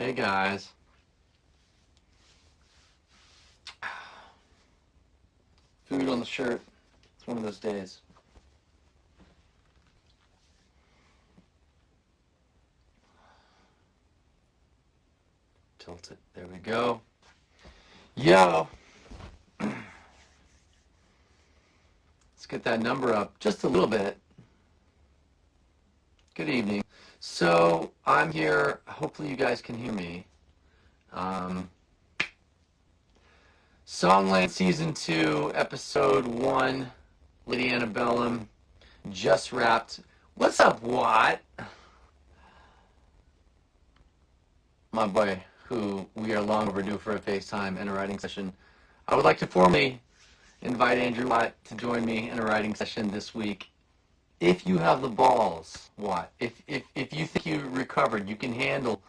Hey guys. Food on the shirt. It's one of those days. Tilt it. There we go. Yo. Let's get that number up just a little bit. Good evening. So I'm here. Hopefully you guys can hear me. Songland Season 2, Episode 1, Lady Antebellum, just wrapped. What's up, Watt? My boy, who we are long overdue for a FaceTime and a writing session. I would like to formally invite Andrew Watt to join me in a writing session this week. If you have the balls, Watt, if you think you recovered, you can handle,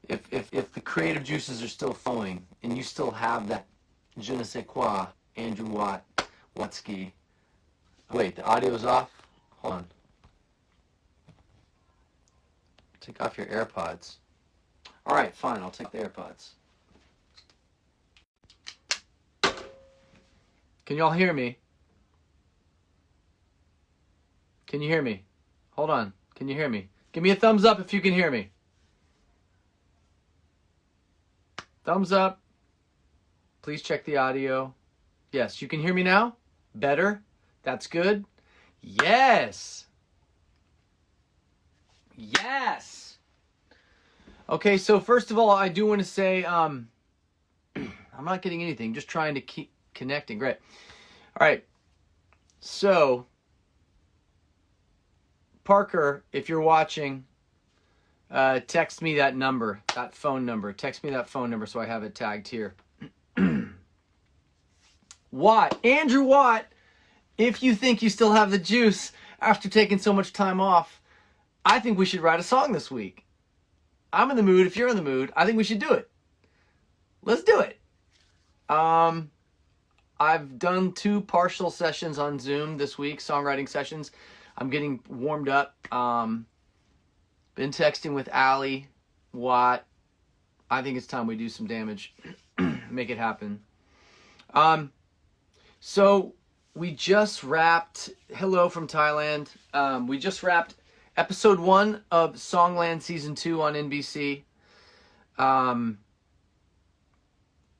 if the creative juices are still flowing and you still have that je ne sais quoi, Andrew Watt, Watsky. Wait, the audio's off? Hold on. Take off your AirPods. All right, fine, I'll take the AirPods. Can y'all hear me? Can you hear me? Hold on. Can you hear me? Give me a thumbs up if you can hear me. Thumbs up. Please check the audio. Yes, you can hear me now? Better? That's good? Yes. Yes. Okay, so first of all, I do want to say I'm not getting anything. Just trying to keep connecting. Great. All right. So, Parker, if you're watching, text me that number, that phone number. Text me that phone number so I have it tagged here. Watt, Andrew Watt, if you think you still have the juice after taking so much time off, I think we should write a song this week. I'm in the mood. If you're in the mood, I think we should do it. Let's do it. I've done 2 partial sessions on Zoom this week, songwriting sessions. I'm getting warmed up. Been texting with Allie, Watt. I think it's time we do some damage. Make it happen. So we just wrapped, hello from Thailand. We just wrapped episode 1 of Songland Season 2 on NBC.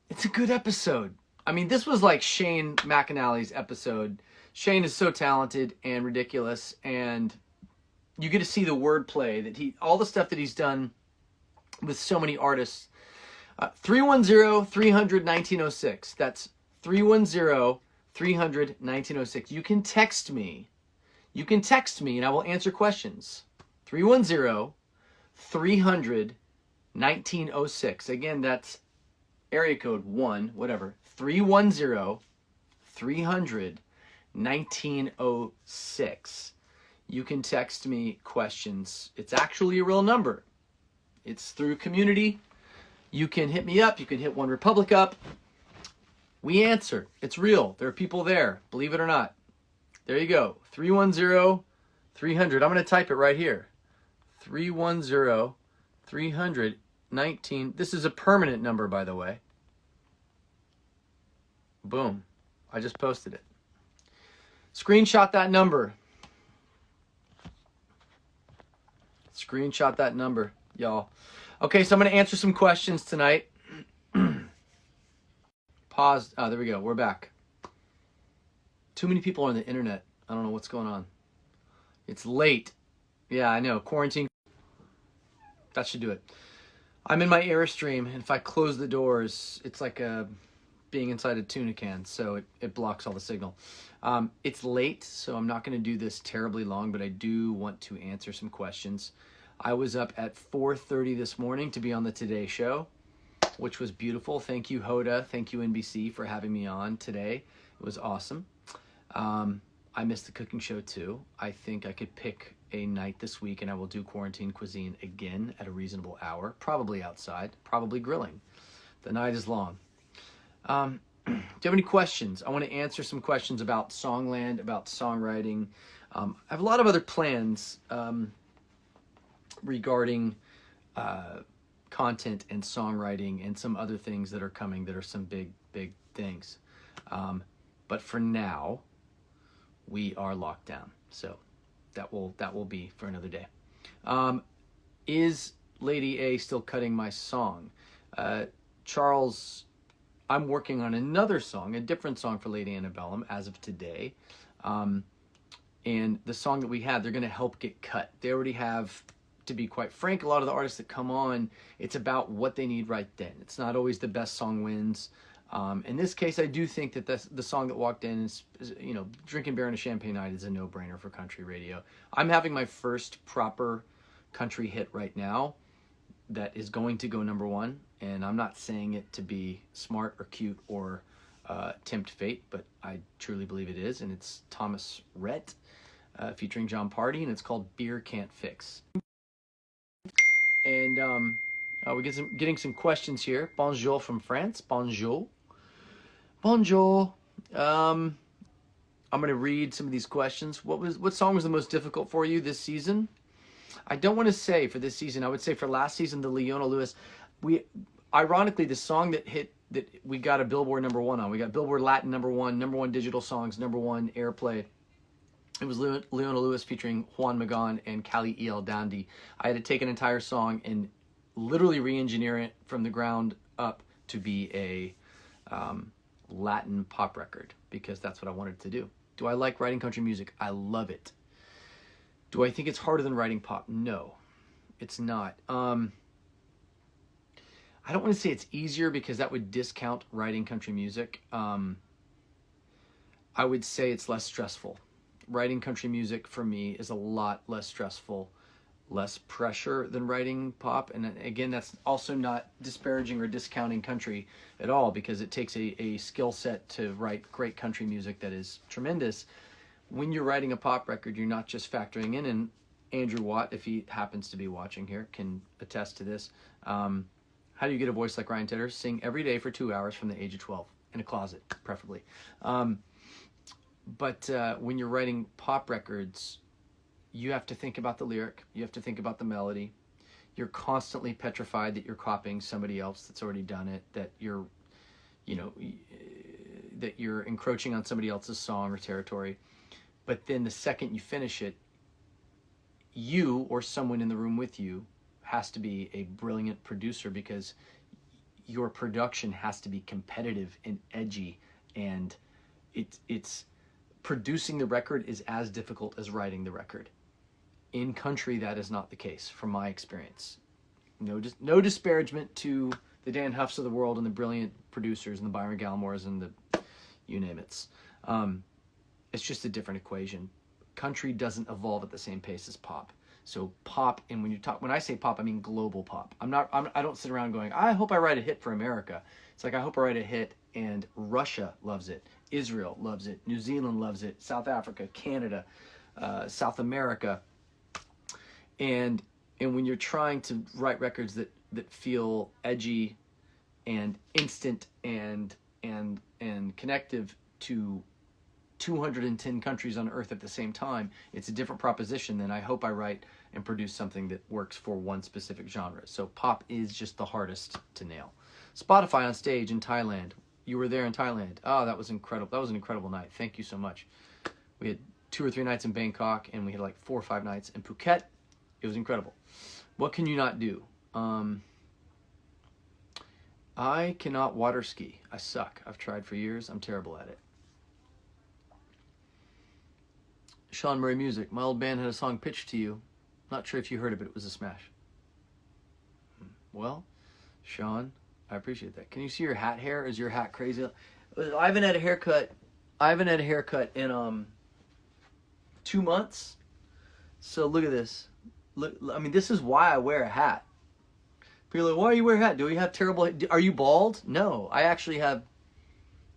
It's a good episode. I mean, this was like Shane McAnally's episode. Shane is so talented and ridiculous, and you get to see the wordplay that all the stuff that he's done with so many artists. 310-300-1906. That's 310-300-1906. You can text me. You can text me and I will answer questions. 310-300-1906. Again, that's area code 1, whatever. 310-300-1906. You can text me questions. It's actually a real number. It's through community. You can hit me up. You can hit One Republic up. We answer. It's real. There are people there. Believe it or not. There you go. 310-300. I'm going to type it right here. 310-300-19. This is a permanent number, by the way. Boom. I just posted it. Screenshot that number. Screenshot that number, y'all. Okay, so I'm going to answer some questions tonight. Pause. Oh, there we go. We're back. Too many people on the internet. I don't know what's going on. It's late. Yeah, I know. Quarantine. That should do it. I'm in my Airstream, and if I close the doors, it's like being inside a tuna can, so it blocks all the signal. It's late, so I'm not going to do this terribly long, but I do want to answer some questions. I was up at 4:30 this morning to be on the Today Show, which was beautiful. Thank you, Hoda. Thank you, NBC, for having me on today. It was awesome. I missed the cooking show, too. I think I could pick a night this week, and I will do Quarantine Cuisine again at a reasonable hour, probably outside, probably grilling. The night is long. Do you have any questions? I want to answer some questions about Songland, about songwriting. I have a lot of other plans regarding content and songwriting and some other things that are coming that are some big things. But for now, we are locked down. So that will be for another day. Is Lady A still cutting my song? Charles, I'm working on another song, a different song for Lady Antebellum as of today. And the song that we had, they're going to help get cut. They already have, to be quite frank, a lot of the artists that come on, it's about what they need right then. It's not always the best song wins. In this case, I do think that the song that walked in is, you know, Drinking Beer on a Champagne Night is a no-brainer for country radio. I'm having my first proper country hit right now that is going to go #1, and I'm not saying it to be smart or cute or tempt fate, but I truly believe it is, and it's Thomas Rhett featuring John Party, and it's called Beer Can't Fix. And we're getting some questions here. Bonjour from France. Bonjour. Bonjour. I'm going to read some of these questions. What song was the most difficult for you this season? I don't want to say for this season. I would say for last season, the Leona Lewis. Ironically, the song that we got a Billboard #1 on. We got Billboard Latin #1 digital songs, #1 airplay. It was Leona Lewis featuring Juan Magán and Cali E.L. Dandy. I had to take an entire song and literally re-engineer it from the ground up to be a Latin pop record, because that's what I wanted to do. Do I like writing country music? I love it. Do I think it's harder than writing pop? No, it's not. I don't want to say it's easier, because that would discount writing country music. I would say it's less stressful. Writing country music for me is a lot less stressful, less pressure than writing pop. And again, that's also not disparaging or discounting country at all, because it takes a skill set to write great country music that is tremendous. When you're writing a pop record, you're not just factoring in, and Andrew Watt, if he happens to be watching here, can attest to this. How do you get a voice like Ryan Tedder? Sing every day for 2 hours from the age of 12, in a closet, preferably. But when you're writing pop records, you have to think about the lyric. You have to think about the melody. You're constantly petrified that you're copying somebody else that's already done it, that you're encroaching on somebody else's song or territory. But then the second you finish it, you or someone in the room with you has to be a brilliant producer, because your production has to be competitive and edgy, and it's producing the record is as difficult as writing the record. In country, that is not the case, from my experience. No disparagement to the Dan Huffs of the world and the brilliant producers and the Byron Gallimores and the you name it. It's just a different equation. Country doesn't evolve at the same pace as pop. So pop, and when I say pop, I mean global pop. I don't sit around going, I hope I write a hit for America. It's like, I hope I write a hit and Russia loves it, Israel loves it, New Zealand loves it, South Africa, Canada, South America. And when you're trying to write records that feel edgy and instant and connective to 210 countries on earth at the same time, it's a different proposition than I hope I write and produce something that works for one specific genre. So pop is just the hardest to nail. Spotify on stage in Thailand. You were there in Thailand. Oh, that was incredible. That was an incredible night. Thank you so much. We had 2 or 3 nights in Bangkok, and we had like 4 or 5 nights in Phuket. It was incredible. What can you not do? I cannot water ski. I suck. I've tried for years. I'm terrible at it. Sean Murray Music. My old band had a song pitched to you. Not sure if you heard it, but it was a smash. Well, Sean, I appreciate that. Can you see your hat hair? Is your hat crazy? I haven't had a haircut. In 2 months. So look at this. Look, I mean, this is why I wear a hat. People are like, why do you wear a hat? Do you have terrible? Are you bald? No, I actually have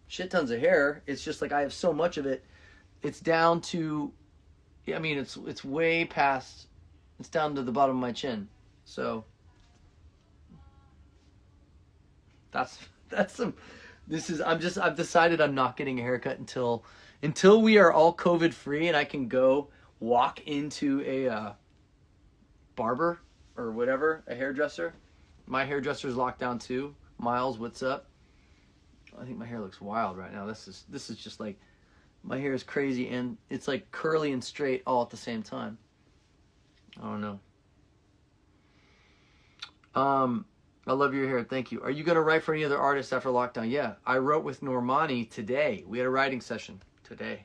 shit tons of hair. It's just like I have so much of it. It's down to, I mean, it's way past. It's down to the bottom of my chin. So that's some. I've decided I'm not getting a haircut until we are all COVID free and I can go walk into a barber or whatever, a hairdresser, My hairdresser's locked down too. Miles, what's up? I think my hair looks wild right now. This is just like, my hair is crazy and it's like curly and straight all at the same time. I don't know. I love your hair. Thank you. Are you going to write for any other artists after lockdown? Yeah, I wrote with Normani today. We had a writing session today.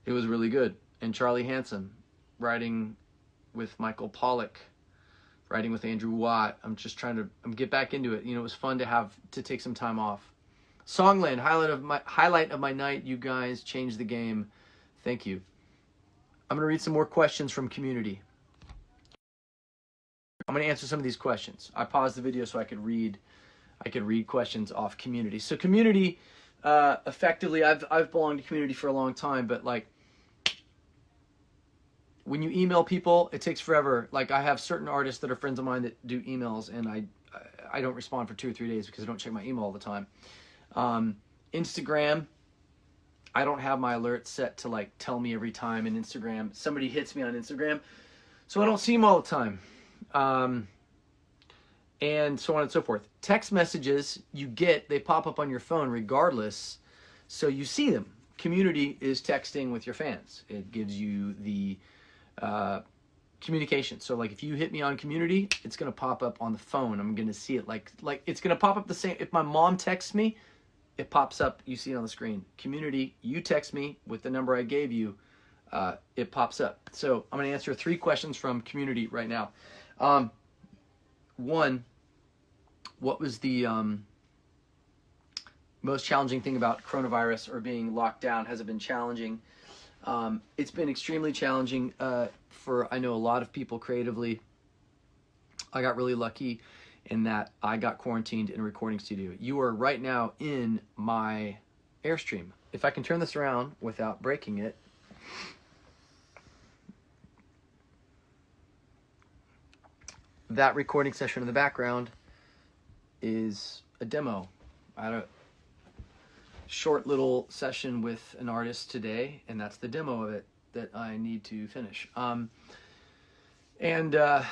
It was really good. And Charlie Hanson, writing with Michael Pollock, writing with Andrew Watt. I'm just trying to get back into it. You know, it was fun to take some time off. Songland, highlight of my night. You guys changed the game. Thank you. I'm going to read some more questions from community. I'm going to answer some of these questions. I paused the video so I could read questions off community. So community, effectively, I've belonged to community for a long time, but like, when you email people, it takes forever. Like, I have certain artists that are friends of mine that do emails, and I don't respond for 2 or 3 days because I don't check my email all the time. Instagram, I don't have my alerts set to like tell me every time in Instagram somebody hits me on Instagram, so I don't see them all the time. And so on and so forth. Text messages they pop up on your phone regardless, so you see them. Community is texting with your fans. It gives you the communication. So like if you hit me on community, it's going to pop up on the phone. I'm going to see it like it's going to pop up the same. If my mom texts me, it pops up. You see it on the screen. Community, you text me with the number I gave you, it pops up. So I'm going to answer 3 questions from community right now. One, what was the most challenging thing about coronavirus or being locked down? Has it been challenging? It's been extremely challenging for, I know, a lot of people creatively. I got really lucky in that I got quarantined in a recording studio. You are right now in my Airstream. If I can turn this around without breaking it. That recording session in the background is a demo. I had a short little session with an artist today, and that's the demo of it that I need to finish. The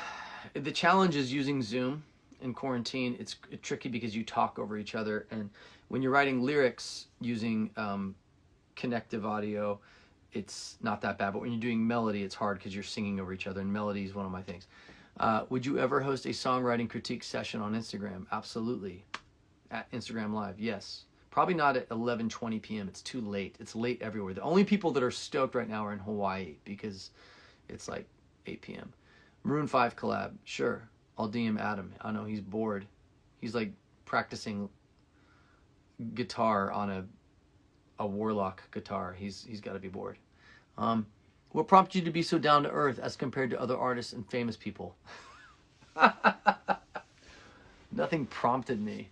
challenge is using Zoom in quarantine. It's tricky because you talk over each other, and when you're writing lyrics using connective audio, it's not that bad. But when you're doing melody, it's hard because you're singing over each other, and melody is one of my things. Would you ever host a songwriting critique session on Instagram? Absolutely. At Instagram Live, yes. Probably not at 11:20 p.m. It's too late. It's late everywhere. The only people that are stoked right now are in Hawaii because it's like 8 p.m. Maroon 5 collab, sure. I'll DM Adam. I know he's bored. He's like practicing guitar on a Warlock guitar. He's got to be bored. What prompted you to be so down to earth as compared to other artists and famous people? Nothing prompted me.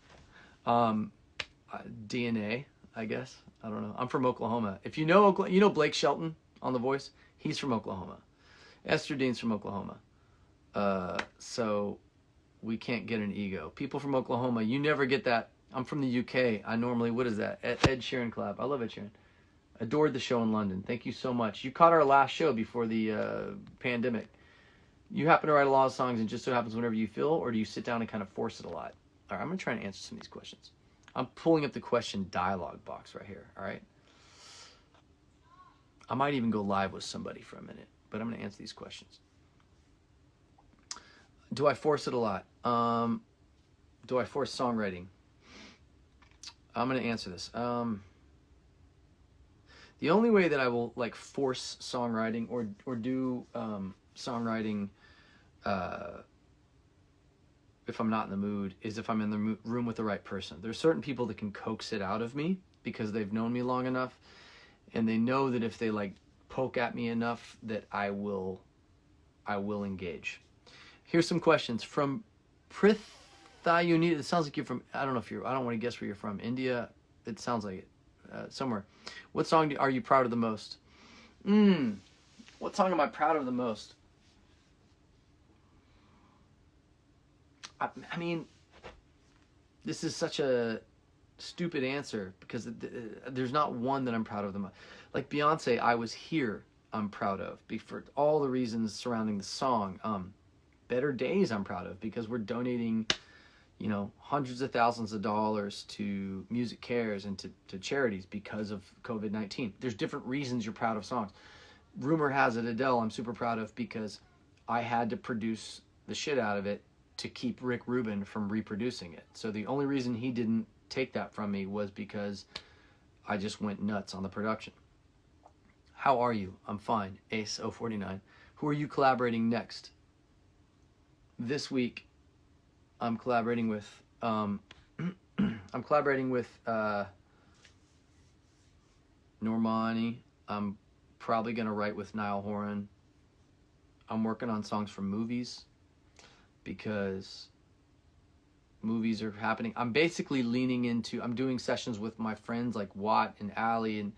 DNA, I guess. I don't know. I'm from Oklahoma. If you know Blake Shelton on The Voice, he's from Oklahoma. Esther Dean's from Oklahoma. So we can't get an ego. People from Oklahoma, you never get that. I'm from the UK. I normally, what is that? Ed Sheeran collab. I love Ed Sheeran. Adored the show in London. Thank you so much. You caught our last show before the pandemic. You happen to write a lot of songs and just so happens whenever you feel, or do you sit down and kind of force it a lot? All right, I'm going to try and answer some of these questions. I'm pulling up the question dialogue box right here, all right? I might even go live with somebody for a minute, but I'm going to answer these questions. Do I force it a lot? Do I force songwriting? I'm going to answer this. The only way that I will like force songwriting or do songwriting if I'm not in the mood is if I'm in the room with the right person. There's certain people that can coax it out of me because they've known me long enough, and they know that if they like poke at me enough that I will engage. Here's some questions from Prithayunita. It sounds like you're from, I don't want to guess where you're from. India? It sounds like it. Somewhere. What song are you proud of the most? What song am I proud of the most? I mean, this is such a stupid answer because there's not one that I'm proud of the most. Like Beyonce, I Was Here, I'm proud of for all the reasons surrounding the song. Better Days I'm proud of because we're donating, you know, hundreds of thousands of dollars to Music Cares and to charities because of COVID-19. There's different reasons you're proud of songs. Rumor has it Adele I'm super proud of because I had to produce the shit out of it to keep Rick Rubin from reproducing it. So the only reason he didn't take that from me was because I just went nuts on the production. How are you? I'm fine. Ace049. Who are you collaborating next? This week, I'm collaborating with Normani. I'm probably gonna write with Niall Horan. I'm working on songs from movies because movies are happening. I'm basically leaning into. I'm doing sessions with my friends like Watt and Allie and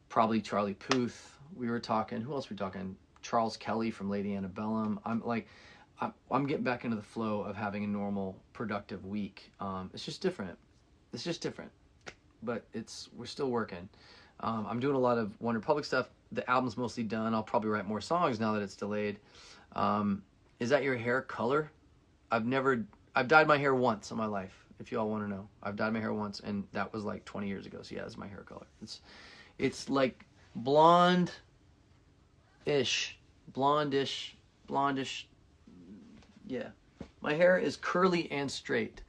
probably Charlie Puth. We were talking. Who else were we talking? Charles Kelly from Lady Antebellum. I'm getting back into the flow of having a normal, productive week. It's just different. It's just different, but we're still working. I'm doing a lot of One Republic stuff. The album's mostly done. I'll probably write more songs now that it's delayed. Is that your hair color? I've dyed my hair once in my life. If you all want to know, I've dyed my hair once, and that was like 20 years ago. So yeah, that's my hair color. It's like blondish. Yeah, my hair is curly and straight,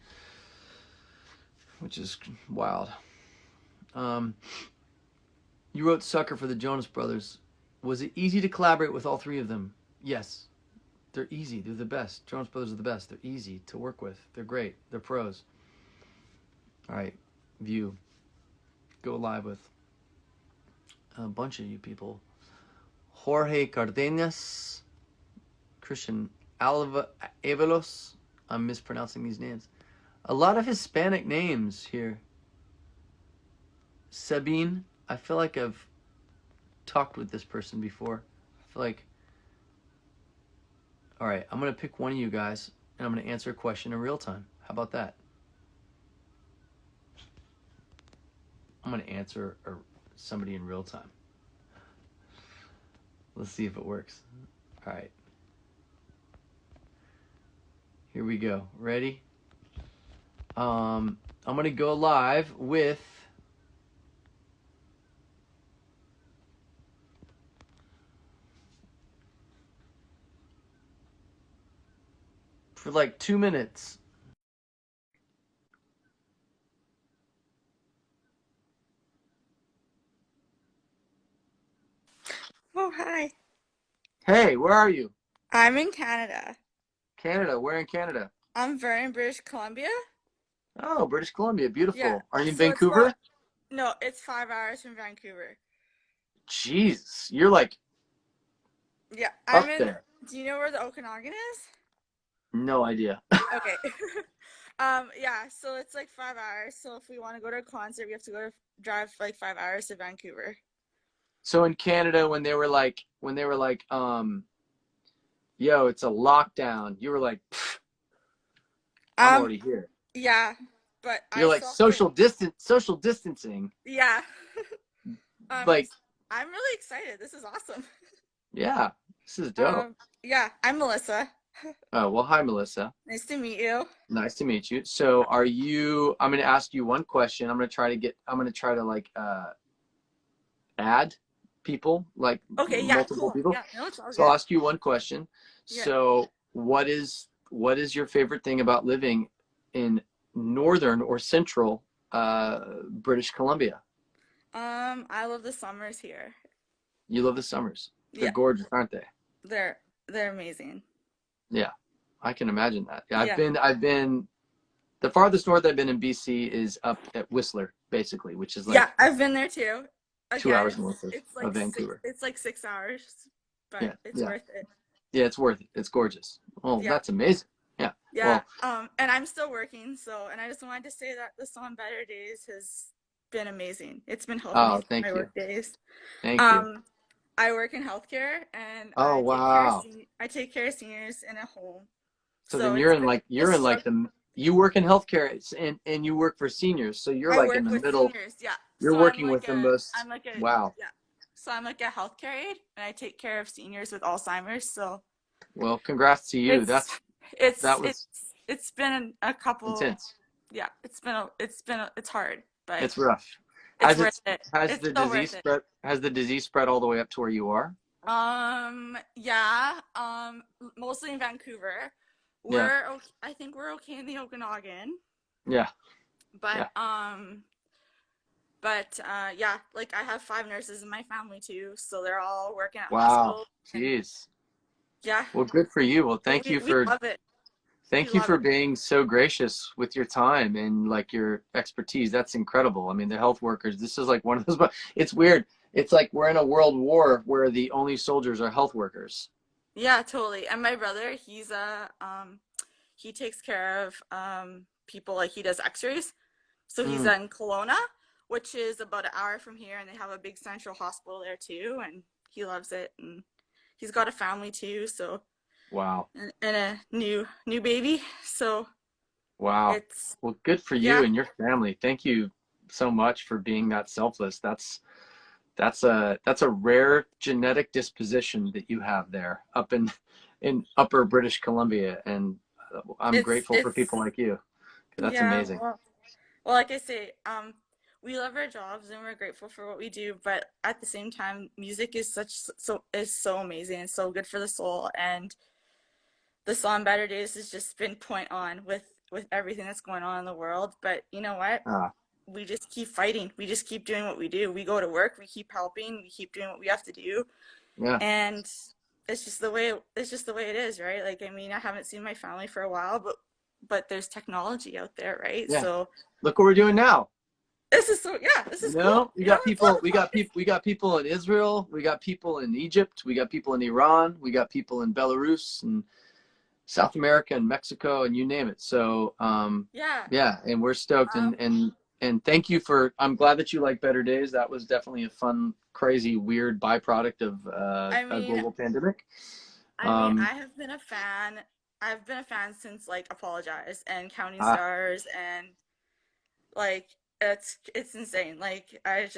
which is wild. You wrote Sucker for the Jonas Brothers. Was it easy to collaborate with all three of them? Yes. They're easy. They're the best. Jonas Brothers are the best. They're easy to work with. They're great. They're pros. All right, View. Go live with a bunch of you people. Jorge Cardenas, Christian Avalos. I'm mispronouncing these names. A lot of Hispanic names here. Sabine. I feel like I've talked with this person before. I feel like... All right, I'm going to pick one of you guys, and I'm going to answer a question in real time. How about that? I'm going to answer somebody in real time. Let's see if it works. All right. Here we go. Ready? I'm going to go live with... for like 2 minutes. Oh, hi. Hey, where are you? I'm in Canada. Canada. Where in Canada? I'm in British Columbia. Oh, British Columbia. Yeah. Beautiful. Are you in So Vancouver? no, it's 5 hours from Vancouver. Jeez, you're like Yeah, up there. do you know where the Okanagan is? No idea. Okay. Yeah, so it's like 5 hours. So if we want to go to a concert, we have to drive like 5 hours to Vancouver. So in Canada, when they were like, yo, it's a lockdown, you were like, I'm already here. Yeah, but You're I like still have to, social distancing. yeah. Like, I'm really excited. This is awesome. yeah, this is dope. Yeah, I'm Melissa. Oh, well, hi, Melissa. Nice to meet you. Nice to meet you. So I'm going to ask you one question. I'm going to try to like, add people, like Okay, yeah, multiple cool. people. Yeah, no, it's all So good. I'll ask you one question. Yeah. So what is your favorite thing about living in northern or central British Columbia? I love the summers here. You love the summers. They're Yeah, gorgeous, aren't they? they're amazing. Yeah, I can imagine that. Yeah, Yeah. I've been the farthest north I've been in BC is up at Whistler, basically, which is like Yeah, I've been there too. 2 Again, hours north it's of like Vancouver. it's like 6 hours, but Yeah, it's yeah, worth it. yeah. It's worth it. It's gorgeous. Oh, Yeah. that's amazing. Yeah. Yeah. Well, And I'm still working, and I just wanted to say that the song Better Days has been amazing. It's been helping me oh, through thank my you. work days. Thank you. I work in healthcare and Oh, wow. I take care of seniors in a home. So then It's you work in healthcare and you work for seniors. So you're I like in work the with middle. seniors, yeah. You're So working with the most. I'm Wow. yeah. So I'm like a healthcare aide, and I take care of seniors with Alzheimer's. So Well, congrats to you. It's That it's was it's it's been a couple. intense. Yeah, it's hard, but It's rough. it's worth it. It's so worth it. Has the disease spread all the way up to where you are? Yeah, mostly in Vancouver. Yeah. We're okay, I think we're okay in the Okanagan, Yeah. but Yeah. yeah, like I have 5 nurses in my family too, so they're all working at Wow. hospitals, and Jeez. yeah, Well, good for you. Well, but we love it. We thank you love for it. being so gracious with your time and like your expertise. That's incredible. I mean, the health workers, this is like one of those, but it's weird. It's like we're in a world war where the only soldiers are health workers. Yeah, totally. And my brother, he takes care of people, like he does x-rays. So he's Mm, in Kelowna, which is about an hour from here, and they have a big central hospital there too, and he loves it, and he's got a family too, so wow. and a new baby. So Wow. it's Well, good for you yeah. and your family. Thank you so much for being that selfless. That's a rare genetic disposition that you have there up in upper British Columbia, and I'm grateful for people It's like you. That's yeah, amazing. well, like I say, we love our jobs and we're grateful for what we do, but at the same time, music is so amazing and so good for the soul. And the song Better Days has just been point on with everything that's going on in the world. But you know what? Ah, We just keep fighting. We just keep doing what we do. We go to work, we keep helping, we keep doing what we have to do. yeah, And it's just the way it is, right? Like I mean, I haven't seen my family for a while, but there's technology out there, right? yeah. So Look what we're doing now. this You is cool. know, You know, it's fun. we got people in Israel, we got people in Egypt, we got people in Iran, we got people in Belarus and South America and Mexico and you name it. So, Yeah. yeah, and we're stoked Um, and thank you for, I'm glad that you like Better Days. That was definitely a fun, crazy, weird byproduct of I a mean, global pandemic. I mean, Um, I have been a fan. I've been a fan since like Apologize and Counting ah, Stars, and like it's insane. Like I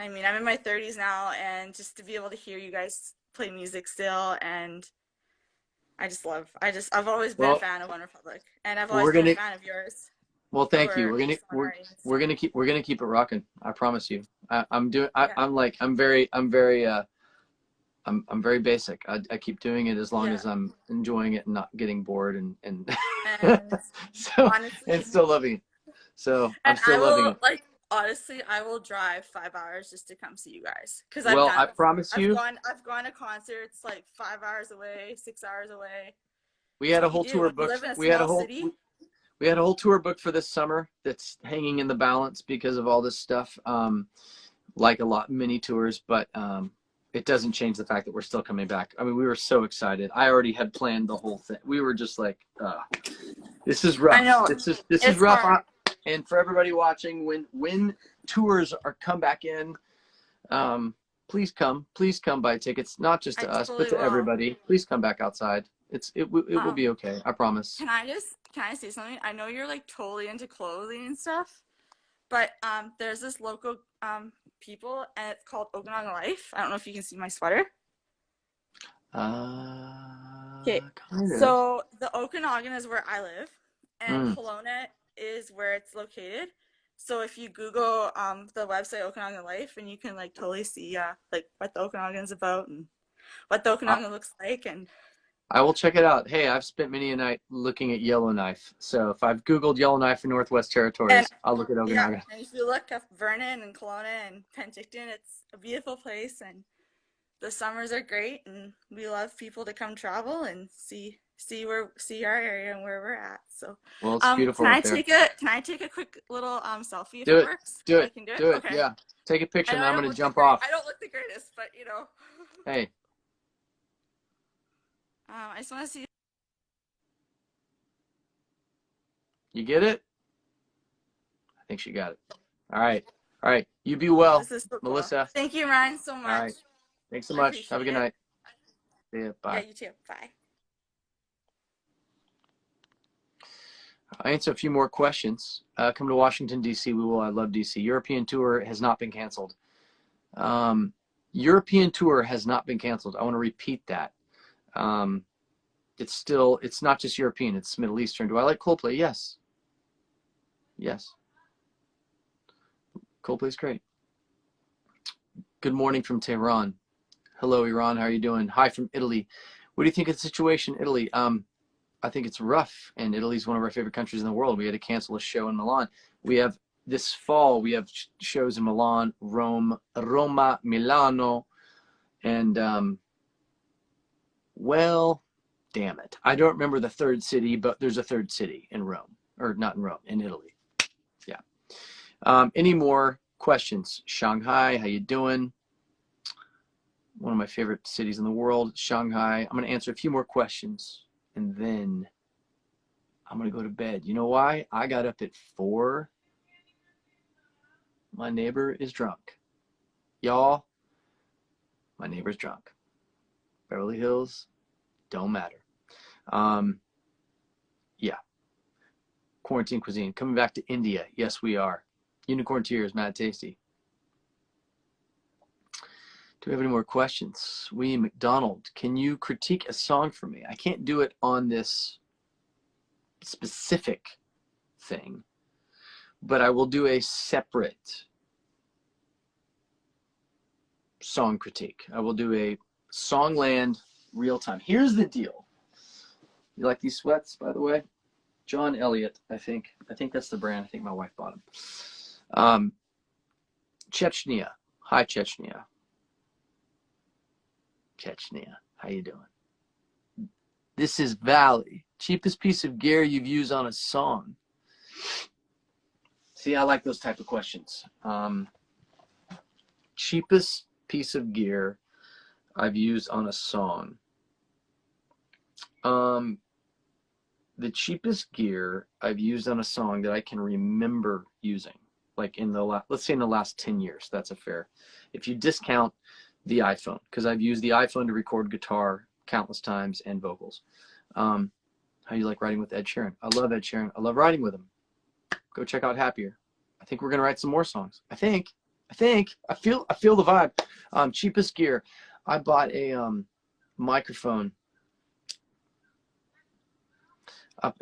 mean, I'm in my 30s now, and just to be able to hear you guys play music still, and I've always been a well, fan of One Republic, and I've well, always been a fan of yours well, thank you. for your songwriting and stuff. We're gonna keep it rocking. I promise you. Yeah. I'm very basic. I keep doing it as long Yeah. as I'm enjoying it and not getting bored and And so and honestly, still loving it. So I'm and still loving it. honestly, I will drive 5 hours just to come see you guys because I've Well, done I it before. promise you, I've gone to concerts like 5 hours away, 6 hours away. we It's had a what you whole do tour when you booked. live in a small city. We had a whole tour booked for this summer that's hanging in the balance because of all this stuff. Like a lot mini tours, but it doesn't change the fact that we're still coming back. I mean, we were so excited. I already had planned the whole thing. We were just like, this is I rough. know This is it's rough. hard. And for everybody watching, when tours are come back in, please come buy tickets, not just I to us, but totally to will. everybody. Please come back outside. It will be Um, okay. I promise. can I say something? I know you're like totally into clothing and stuff, but there's this local people, and it's called Okanagan Life. I don't know if you can see my sweater. Okay, Kind of. so the Okanagan is where I live, and Mm. Kelowna is where it's located. So if you Google the website Okanagan Life, and you can like totally see like what the Okanagan's about and what the Okanagan looks like, and I will check it out. Hey, I've spent many a night looking at Yellowknife. So if I've Googled Yellowknife in Northwest and Territories, I'll look at yeah, Okanagan. and if you look up Vernon and Kelowna and Penticton, it's a beautiful place, and the summers are great, and we love people to come travel and see our area and where we're at. So, Well, it's beautiful up there. can I take a quick little selfie if Do it it. works? Do If I it. can do it? Do it. Okay. Yeah. Take a I picture know and I I'm don't going to look the jump great. off. I don't look the greatest, but you know. Hey, I just want to see. you get it? I think she got it. All right. All right. You be well, This is so cool. Melissa. Thank you, Ryan, so All much. right. Thanks so I much. Have a appreciate good it. night. See ya. Yeah, Bye. you too. Bye. I'll answer a few more questions. Come to Washington, D.C. We will. I love D.C. European tour has not been canceled. Um, European tour has not been canceled. I want to repeat that. It's not just European, it's Middle Eastern. Do I like Coldplay? Yes. Yes. Coldplay's great. Good morning from Tehran. Hello, Iran. How are you doing? Hi from Italy. What do you think of the situation in Italy? I think it's rough, and Italy's one of our favorite countries in the world. We had to cancel a show in Milan. We have this fall, we have shows in Milan, Rome, Roma, Milano, and well, damn it. I don't remember the third city, but there's a third city in Rome, or not in Rome, in Italy. Yeah. Any more questions? Shanghai, how you doing? One of my favorite cities in the world, Shanghai. I'm going to answer a few more questions, and then I'm going to go to bed. You know why? I got up at 4. My neighbor is drunk. Y'all, my neighbor's drunk. Beverly Hills, don't matter. Yeah. Quarantine cuisine. Coming back to India. Yes, we are. Unicorn tears, mad tasty. Do we have any more questions? William McDonald, can you critique a song for me? I can't do it on this specific thing, but I will do a separate song critique. I will do a Songland real time. Here's the deal. You like these sweats, by the way? John Elliott, I think that's the brand. I think my wife bought them. Chechnya. Hi, Chechnya. Chechnya, how you doing? This is Valley. Cheapest piece of gear you've used on a song. See, I like those type of questions. Cheapest piece of gear I've used on a song. The cheapest gear I've used on a song that I can remember using, like in the let's say in the last 10 years, that's a fair. If you discount the iPhone, because I've used the iPhone to record guitar countless times and vocals. How do you like writing with Ed Sheeran? I love Ed Sheeran. I love writing with him. Go check out Happier. I think we're gonna write some more songs. I feel the vibe. Cheapest gear. I bought a microphone.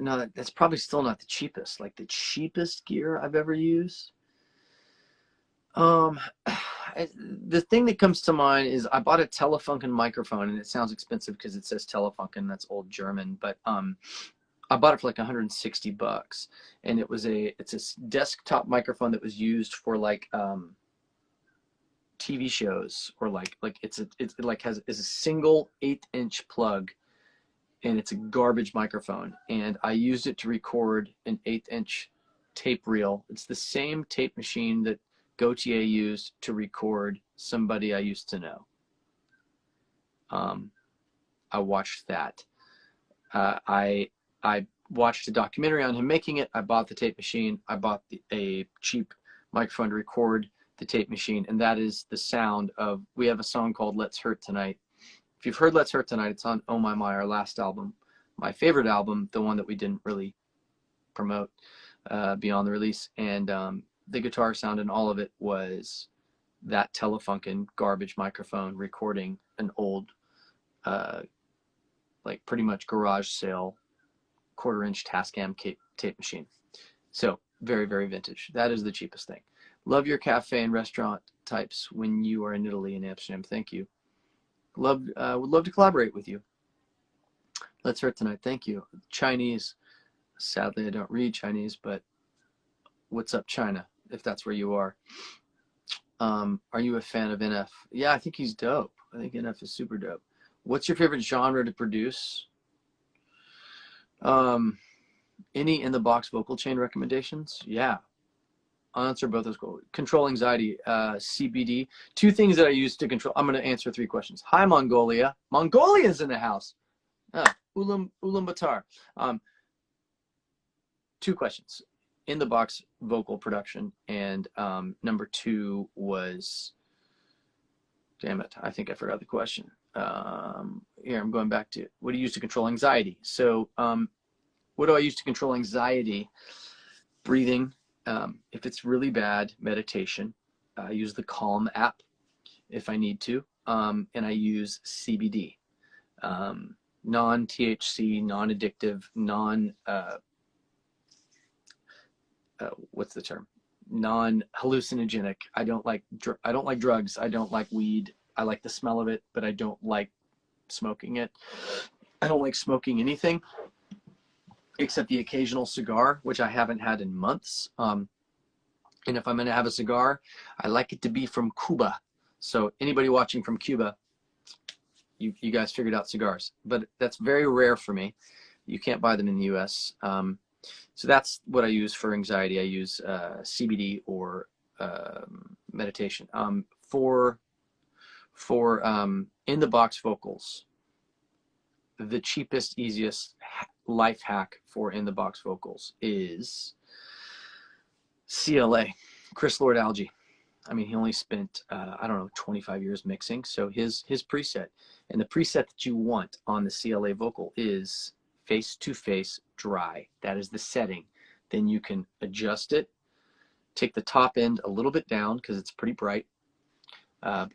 No, that's probably still not the cheapest. Like the cheapest gear I've ever used. The thing that comes to mind is I bought a Telefunken microphone, and it sounds expensive because it says Telefunken. That's old German, but I bought it for like $160, and it's a desktop microphone that was used for like TV shows, or like it's a single 8-inch plug, and it's a garbage microphone, and I used it to record an 8-inch tape reel. It's the same tape machine that Gautier used to record Somebody I Used to Know. I watched that. I watched a documentary on him making it. I bought the tape machine. I bought a cheap microphone to record the tape machine, and that is the sound of. We have a song called "Let's Hurt Tonight." If you've heard "Let's Hurt Tonight," it's on "Oh My My," our last album, my favorite album, the one that we didn't really promote beyond the release, and the guitar sound in all of it was that Telefunken garbage microphone recording an old, like pretty much garage sale, 1/4-inch Tascam tape machine. So very, very vintage. That is the cheapest thing. Love your cafe and restaurant types when you are in Italy and Amsterdam. Thank you. Would love to collaborate with you. Let's Hurt Tonight. Thank you. Chinese. Sadly, I don't read Chinese, but what's up, China? If that's where you are. Are you a fan of NF? Yeah, I think he's dope. I think NF is super dope. What's your favorite genre to produce? Any in the box vocal chain recommendations? Yeah, I'll answer both those. Control anxiety, CBD. 2 things that I use to control. I'm going to answer 3 questions. Hi, Mongolia. Mongolia's in the house. Ulaanbaatar. 2 questions. In the box vocal production, and number 2 was, damn it, I think I forgot the question. Here, I'm going back to, what do you use to control anxiety? So what do I use to control anxiety? Breathing. If it's really bad, meditation. I use the Calm app if I need to, and I use CBD. non-THC, non-addictive, what's the term? Non-hallucinogenic. I don't like drugs. I don't like weed. I like the smell of it, but I don't like smoking it. I don't like smoking anything except the occasional cigar, which I haven't had in months. And if I'm going to have a cigar, I like it to be from Cuba. So anybody watching from Cuba, you guys figured out cigars, but that's very rare for me. You can't buy them in the US. So that's what I use for anxiety. I use CBD or meditation. For in the box vocals, the cheapest, easiest life hack for in the box vocals is CLA, Chris Lord Alge. I mean, he only spent, I don't know, 25 years mixing. So his preset, and the preset that you want on the CLA vocal is face to face dry. That is the setting. Then you can adjust it, take the top end a little bit down because it's pretty bright.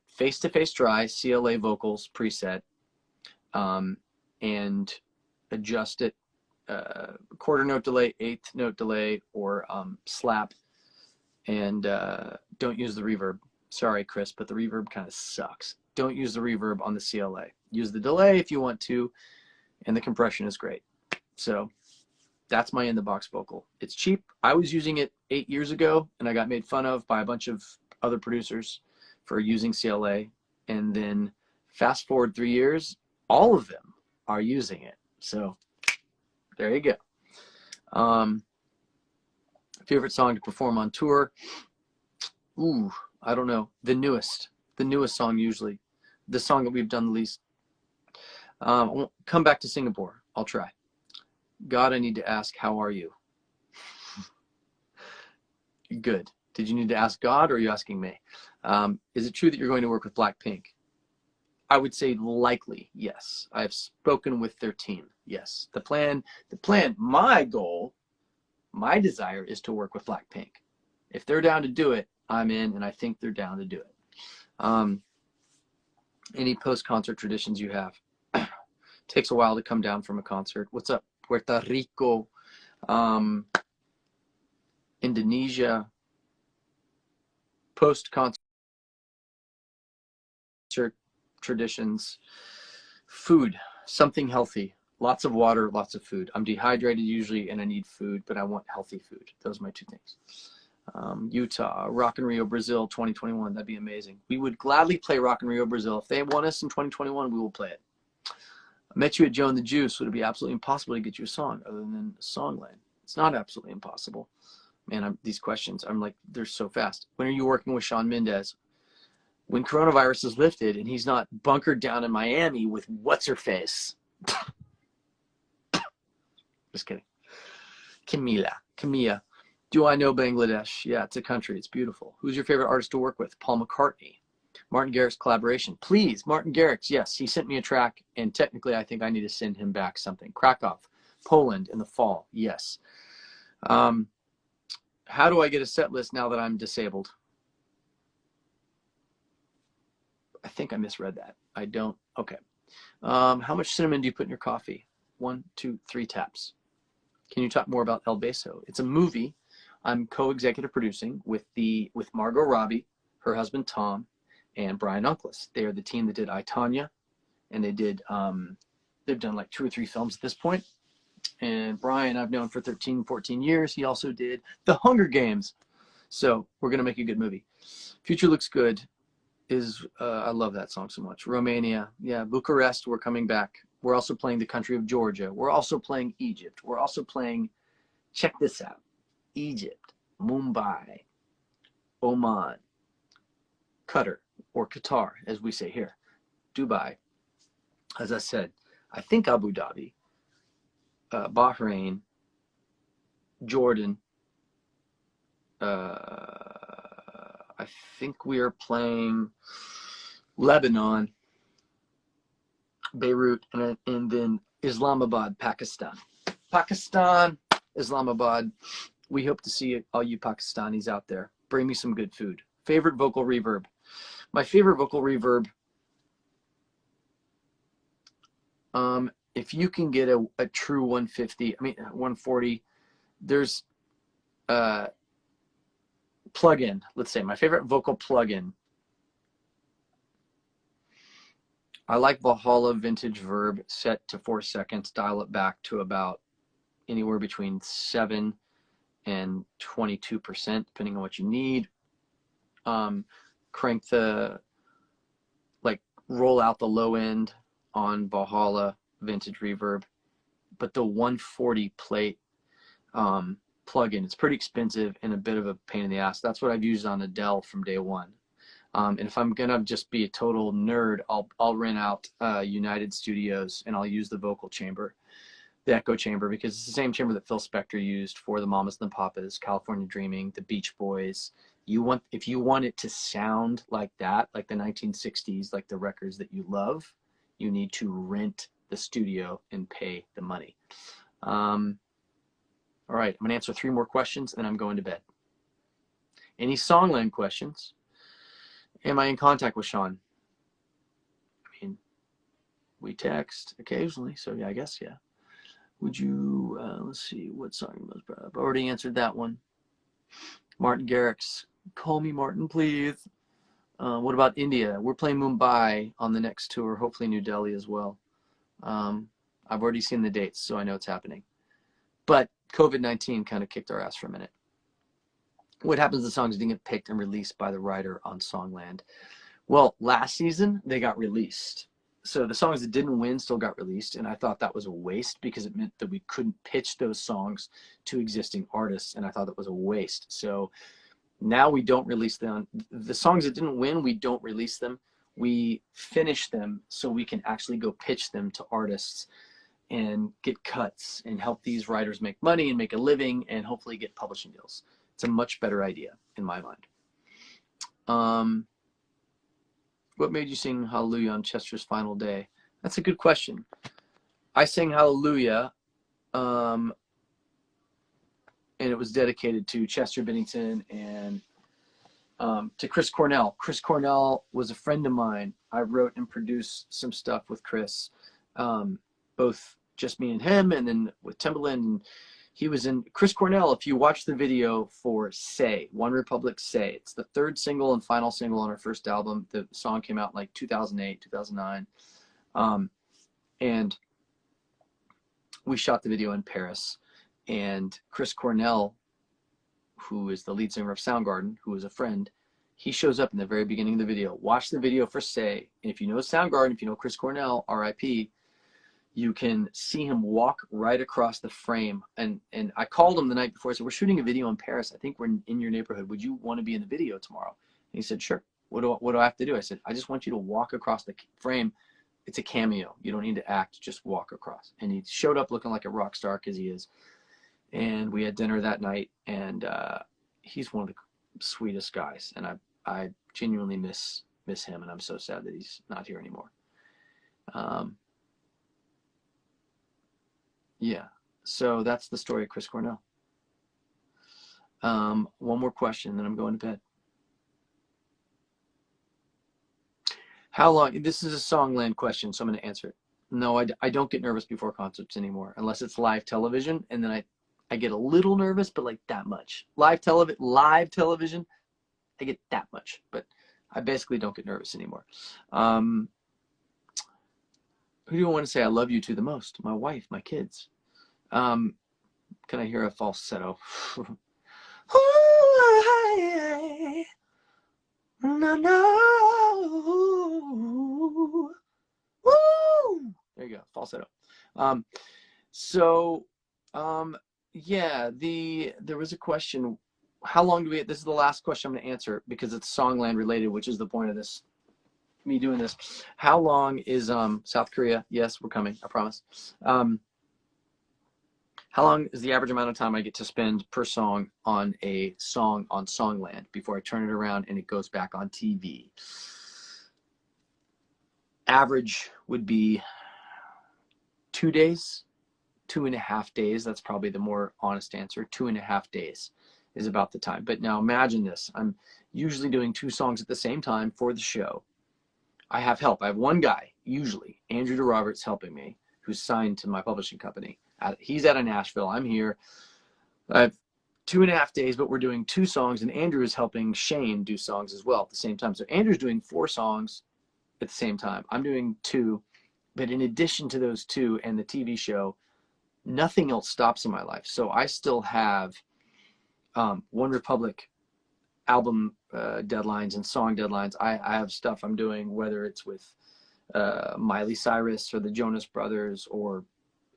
Face to face dry, CLA vocals preset, and adjust it, quarter note delay, eighth note delay, or slap. And don't use the reverb. Sorry, Chris, but the reverb kind of sucks. Don't use the reverb on the CLA. Use the delay if you want to, and the compression is great. So that's my in the box vocal. It's cheap. I was using it 8 years ago, and I got made fun of by a bunch of other producers for using CLA. And then fast forward 3 years, all of them are using it. So there you go. Favorite song to perform on tour? Ooh, I don't know. The newest song usually. The song that we've done the least. I won't come back to Singapore. I'll try. God, I need to ask, how are you? Good. Did you need to ask God, or are you asking me? Is it true that you're going to work with Blackpink? I would say likely, yes. I've spoken with their team. Yes. The plan, my goal, my desire is to work with Blackpink. If they're down to do it, I'm in, and I think they're down to do it. Any post-concert traditions you have? Takes a while to come down from a concert. What's up, Puerto Rico, Indonesia? Post-concert traditions. Food, something healthy. Lots of water, lots of food. I'm dehydrated usually, and I need food, but I want healthy food. Those are my two things. Utah, Rock in Rio, Brazil, 2021. That'd be amazing. We would gladly play Rock in Rio, Brazil. If they want us in 2021, we will play it. I met you at Joe and the Juice. Would it be absolutely impossible to get you a song other than Songland? It's not absolutely impossible. Man, these questions, I'm like, they're so fast. When are you working with Shawn Mendes? When coronavirus is lifted and he's not bunkered down in Miami with what's-her-face. Just kidding. Camilla. Do I know Bangladesh? Yeah, it's a country. It's beautiful. Who's your favorite artist to work with? Paul McCartney. Martin Garrix collaboration. Please, Martin Garrix. Yes, he sent me a track, and technically I think I need to send him back something. Krakow, Poland in the fall. Yes. How do I get a set list now that I'm disabled? I think I misread that. I don't. Okay. How much cinnamon do you put in your coffee? 1, 2, 3 taps. Can you talk more about El Beso? It's a movie I'm co-executive producing with Margot Robbie, her husband Tom, and Brian Uncless. They are the team that did I, Tonya, and they did they've done like 2 or 3 films at this point. And Brian I've known for 13, 14 years. He also did The Hunger Games. So we're gonna make a good movie. Future Looks Good is I love that song so much. Romania, yeah, Bucharest, we're coming back. We're also playing the country of Georgia. We're also playing Egypt. We're also playing, check this out, Egypt, Mumbai, Oman, Qatar, or Qatar, as we say here, Dubai, as I said, I think Abu Dhabi, Bahrain, Jordan, I think we are playing Lebanon, Beirut, and then Islamabad, Pakistan. Islamabad. We hope to see all you Pakistanis out there. Bring me some good food. Favorite vocal reverb. My favorite vocal reverb if you can get a true 150, I mean 140, there's plug-in. Let's say my favorite vocal plug-in. I like Valhalla Vintage Verb, set to 4 seconds. Dial it back to about anywhere between 7 and 22%, depending on what you need. Crank the, like, roll out the low end on Valhalla Vintage Reverb, but the 140 plate plug-in, it's pretty expensive and a bit of a pain in the ass. That's what I've used on Adele from day one. And if I'm gonna just be a total nerd, I'll rent out United Studios and I'll use the vocal chamber, the echo chamber, because it's the same chamber that Phil Spector used for the Mamas and the Papas, California Dreaming, the Beach Boys. If you want it to sound like that, like the 1960s, like the records that you love, you need to rent the studio and pay the money. All right, I'm gonna answer 3 more questions and I'm going to bed. Any Songland questions? Am I in contact with Sean? I mean, we text occasionally, so yeah, I guess, yeah. Would you, let's see, what song you most proud of? I've already answered that one. Martin Garrix, call me Martin, please. What about India? We're playing Mumbai on the next tour, hopefully New Delhi as well. I've already seen the dates, so I know it's happening. But COVID-19 kind of kicked our ass for a minute. What happens to the songs didn't get picked and released by the writer on Songland? Well, last season, they got released. So the songs that didn't win still got released, and I thought that was a waste because it meant that we couldn't pitch those songs to existing artists, and I thought that was a waste. So now we don't release them. The songs that didn't win, we don't release them. We finish them so we can actually go pitch them to artists and get cuts and help these writers make money and make a living and hopefully get publishing deals. It's a much better idea in my mind. What made you sing Hallelujah on Chester's final day? That's a good question. I sang Hallelujah, and it was dedicated to Chester Bennington and to Chris Cornell. Chris Cornell was a friend of mine. I wrote and produced some stuff with Chris, both just me and him, and then with Timbaland. He was in Chris Cornell. If you watch the video for Say, One Republic Say, it's the 3rd single and final single on our first album. The song came out in like 2008, 2009. And we shot the video in Paris. And Chris Cornell, who is the lead singer of Soundgarden, who is a friend, he shows up in the very beginning of the video. Watch the video for Say. And if you know Soundgarden, if you know Chris Cornell, RIP, you can see him walk right across the frame. And I called him the night before. I said, we're shooting a video in Paris. I think we're in your neighborhood. Would you want to be in the video tomorrow? And he said, sure. What do I have to do? I said, I just want you to walk across the frame. It's a cameo. You don't need to act. Just walk across. And he showed up looking like a rock star, because he is. And we had dinner that night. And he's one of the sweetest guys. And I genuinely miss him. And I'm so sad that he's not here anymore. Yeah, so that's the story of Chris Cornell. One more question, then I'm going to bed. How long, this is a Songland question, so I'm going to answer it. No, I don't get nervous before concerts anymore, unless it's live television, and then I get a little nervous, but like that much. Live television, I get that much, but I basically don't get nervous anymore. Who do you want to say I love you to the most? My wife, my kids. Can I hear a falsetto? There you go, falsetto. Yeah, there was a question. How long do we? This is the last question I'm going to answer because it's Songland related, which is the point of this. Me doing this. How long is South Korea? Yes, we're coming. I promise. How long is the average amount of time I get to spend per song on a song on Songland before I turn it around and it goes back on TV? Average would be 2 days, 2.5 days. That's probably the more honest answer. 2.5 days is about the time. But now imagine this. I'm usually doing 2 songs at the same time for the show. I have help. I have one guy, usually, Andrew DeRoberts, helping me. who's signed to my publishing company. He's out of Nashville. I'm here. I have 2.5 days, but we're doing 2 songs, and Andrew is helping Shane do songs as well at the same time. So Andrew's doing 4 songs at the same time. I'm doing 2, but in addition to those 2 and the TV show, nothing else stops in my life. So I still have One Republic album deadlines and song deadlines. I have stuff I'm doing, whether it's with Miley Cyrus or the Jonas Brothers, or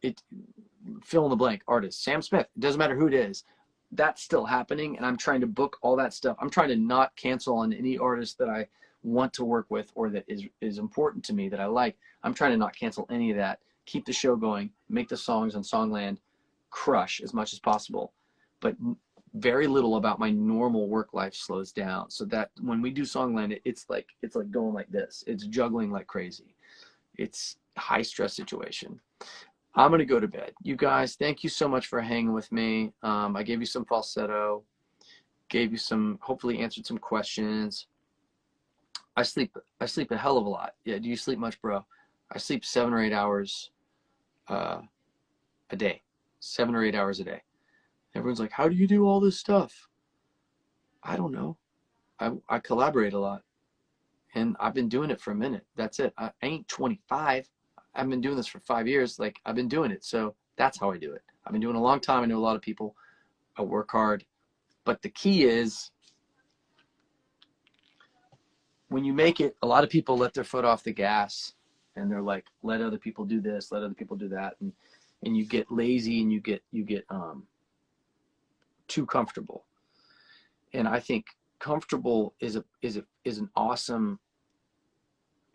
it fill in the blank artist, Sam Smith, it doesn't matter who it is. That's still happening, and I'm trying to book all that stuff. I'm trying to not cancel on any artist that I want to work with or that is important to me, that I like. I'm trying to not cancel any of that, keep the show going, make the songs on Songland crush as much as possible. But very little about my normal work life slows down, so that when we do Songland, it's like going like this. It's juggling like crazy. It's a high stress situation. I'm going to go to bed. You guys, thank you so much for hanging with me. I gave you some falsetto, gave you some, hopefully answered some questions. I sleep a hell of a lot. Yeah, do you sleep much, bro? I sleep 7 or 8 hours a day. 7 or 8 hours a day. Everyone's like, how do you do all this stuff? I don't know. I collaborate a lot. And I've been doing it for a minute. That's it. I ain't 25. I've been doing this for 5 years. Like, I've been doing it. So that's how I do it. I've been doing it a long time. I know a lot of people. I work hard. But the key is, when you make it, a lot of people let their foot off the gas, and they're like, let other people do this, let other people do that. And you get lazy, and you get too comfortable. And I think comfortable is an awesome,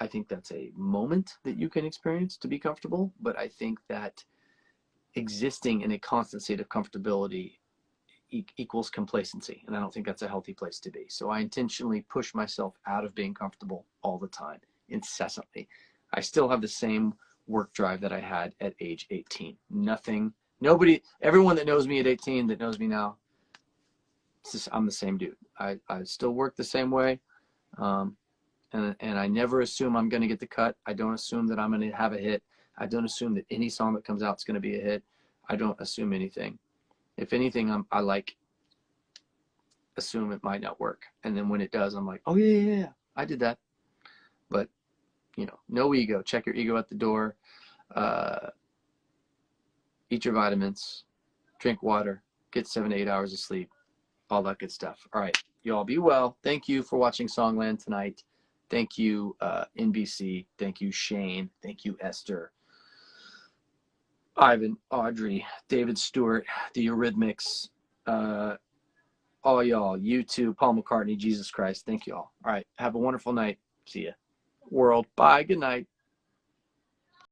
I think that's a moment that you can experience, to be comfortable. But I think that existing in a constant state of comfortability equals complacency. And I don't think that's a healthy place to be. So I intentionally push myself out of being comfortable all the time, incessantly. I still have the same work drive that I had at age 18. Everyone that knows me at 18, that knows me now, I'm the same dude. I still work the same way. And I never assume I'm going to get the cut. I don't assume that I'm going to have a hit. I don't assume that any song that comes out is going to be a hit. I don't assume anything. If anything, I assume it might not work. And then when it does, I'm like, oh yeah, I did that. But, no ego. Check your ego at the door. Eat your vitamins. Drink water. Get 7 to 8 hours of sleep. All that good stuff. All right. You all be well. Thank you for watching Songland tonight. Thank you, NBC. Thank you, Shane. Thank you, Esther. Ivan, Audrey, David Stewart, the Eurythmics, all y'all, YouTube, Paul McCartney, Jesus Christ. Thank you all. All right. Have a wonderful night. See ya. World. Bye. Good night.